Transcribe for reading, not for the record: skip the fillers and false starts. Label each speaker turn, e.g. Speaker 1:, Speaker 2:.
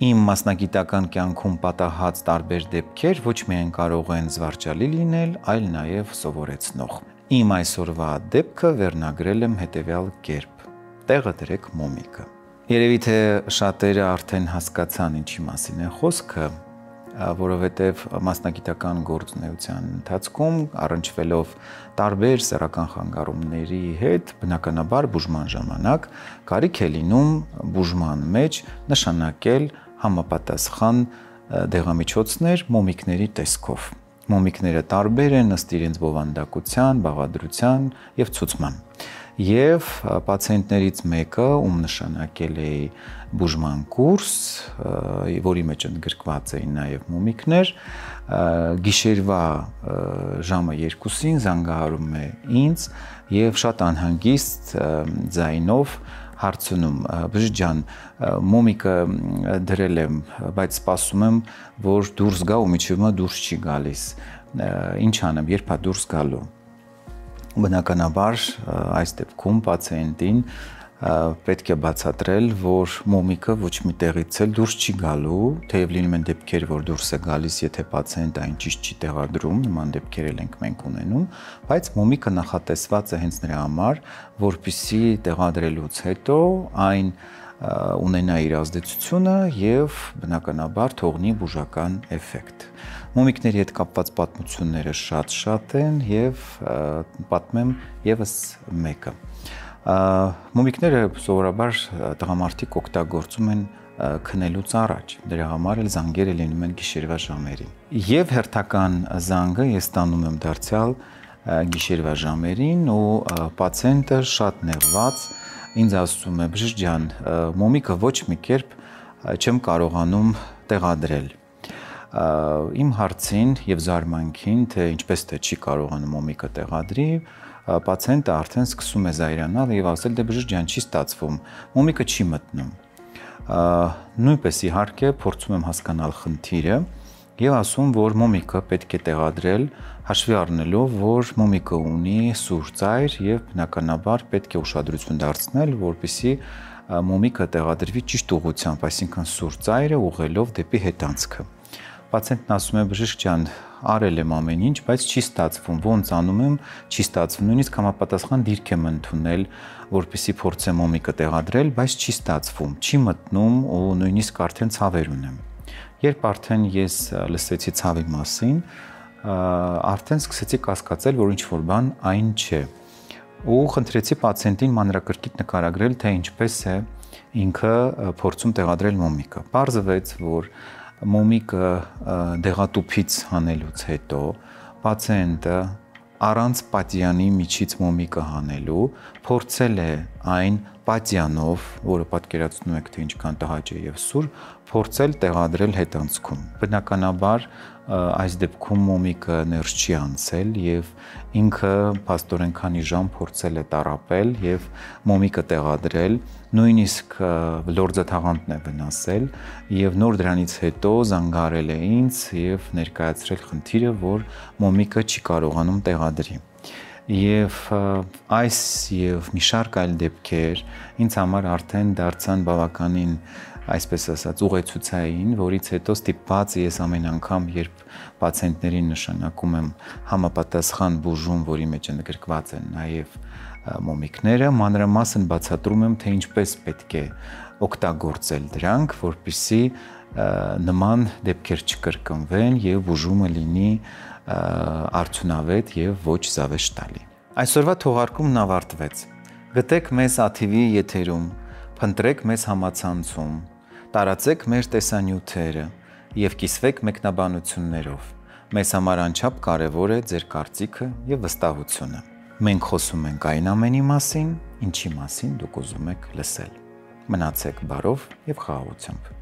Speaker 1: Իմ մասնագիտական կյանքում պատահած տարբեր դեպքեր ոչ միայն կարող են զվարճալի լինել, այլ նաև սովորեցնող։ Իմ այսօրվա դեպքը վերնագրել եմ հետևյալ կերպ. տեղը դրեք մոմիկը։ Երևի թե շատերը արդեն հասկացան ինչի մասին է խոսքը, որովհետև մասնագիտական գործունեության ընթացքում առնչվելով տարբեր սեռական խանգարումների հետ, բնականաբար բուժման ժամանակ կարիք է լինում բուժման մեջ նշանակել համապատասխան դեղամիջոցներ մոմիկների տեսքով։ Մոմիկները տարբեր են ըստ իրենց բովանդակության, բաղադրության եւ ցուցման։ Եվ պացիենտներից մեկը, ում նշանակել է բուժման կուրս, որի մեջ ընդգրկված էին նաև մոմիկներ, գիշերվա ժամը 2-ին զանգահարում է ինձ եւ շատ անհանգիստ ձայնով հարցնում. բժիշկ ջան, մոմիկը դրել եմ, բայց սպասում եմ, որ դուրս գա ու միջև հիմա դուրս չի գալիս։ Ինչ անեմ, երբ է դուրս գալու։ Բնականաբար այս դեպքում պացիենտին պետք է բացատրել, որ մոմիկը ոչ մի տեղից էլ դուրս չի գալու, թեև լինում են դեպքեր, որ դուրս է գալիս, եթե պացիենտը այն ճիշտ չի տեղադրում, նման դեպքեր ենք մենք ունենում, բայց մոմիկը նախատեսված է հենց նրա համար, որպեսզի տեղադրելուց հետո այն ունենա իր ազդեցությունը եւ բնականաբար թողնի բուժական էֆեկտ։ Մոմիկների հետ կապված պատմությունները շատ են եւ պատմեմ եւս մեկը։ Մոմիկները սովորաբար տղամարդիկ օգտագործում են քնելուց առաջ, դրա համար էլ զանգերը լինում են գիշերվա ժամերին։ Եվ հերթական զանգը ես ստանում եմ դարձյալ գիշերվա ժամերին ու պացիենտը շատ նեղված ինձ ասում է. բժիշկ ջան, մոմիկը ոչ մի կերպ չեմ կարողանում տեղադրել։ Իմ հարցին եւ զարմանքին, թե ինչպես թե չի կարողանում մոմիկը տեղադրի, պացիենտը արդեն սկսում է զայրանալ եւ ասել. դե բժիշկ ջան, չի ստացվում, մոմիկը չի մտնում։ Նույնպես իհարկե փորձում եմ հասկանալ խնդիրը եւ ասում, որ մոմիկը պետք է տեղադրել հաշվի առնելով, որ մոմիկը ունի սուր ծայր եւ բնականաբար պետք է ուշադրություն դարձնել, որպեսզի մոմիկը տեղադրվի ճիշտ ուղղությամբ, այսինքն սուր ծայրը ուղղելով դեպի հետանցքը։ Պացիենտն ասում է. բժիշկ ջան, արել եմ ամեն ինչ, բայց չի ստացվում, ոնց անում եմ, չի ստացվում, նույնիսկ համապատասխան դիրք եմ ընդունել, որպեսզի փորձեմ մոմիկը տեղադրել, բայց չի ստացվում, չի մտնում ու նույնիսկ արդեն ցավեր ունեմ։ Երբ արդեն ես լսեցի ցավի մասին, արդեն սկսեցի կասկածել, որ ինչ-որ բան այն չէ։ Ու խնդրեցի պացիենտին մանրակրկիտ նկարագրել, թե ինչպես է ինքը փորձում տեղադրել մոմիկը։ Պարզվեց, որ մոմիկը դեղատուփից հանելուց հետո պացիենտը առանց պատյանի միջից մոմիկը հանելու փորձել է այն պատյանով, որը պատկերացնում եք, թե ինչքան տհաճ է եւ սուր, փորձել տեղադրել հետանցքում։ Բնականաբար այս դեպքում մոմիկը ներս չի անցել եւ ինքը փաստորեն քանի ժամ փորձել է տառապել եւ մոմիկը տեղադրել, նույնիսկ լորձաթաղանթն է վնասել եւ նոր դրանից հետո զանգահարել է ինձ եւ ներկայացրել խնդիրը, որ մոմիկը չի կարողանում տեղադրի։ Եվ այս եւ մի շարք այլ դեպքեր ինձ համար արդեն դարձան բավականին, այսպես ասած, ուղեցուցային, որից հետո ստիպված ես ամեն անգամ, երբ պացիենտներին նշանակում եմ համապատասխան բուժում, որի մեջ ընդգրկված են նաեւ մոմիկները, մանրամասն բացատրում եմ, թե ինչպես պետք է օգտագործել դրանք, որպեսզի նման դեպքեր չկրկնվեն եւ բուժումը լինի արդյունավետ եւ ոչ զավեշտալի։ Այսօրվա թողարկումն ավարտվեց։ Գտեք մեզ ATV եթերում, փնտրեք մեզ համացանցում, տարածեք մեր տեսանյութերը եւ կիսվեք մեկնաբանություններով։ Մեզ համար անչափ կարեւոր է ձեր կարծիքը եւ վստահությունը։ Մենք խոսում ենք այն ամենի մասին, ինչի մասին դուք ուզում եք լսել։ Մնացեք բարով եւ խաղաղությամբ։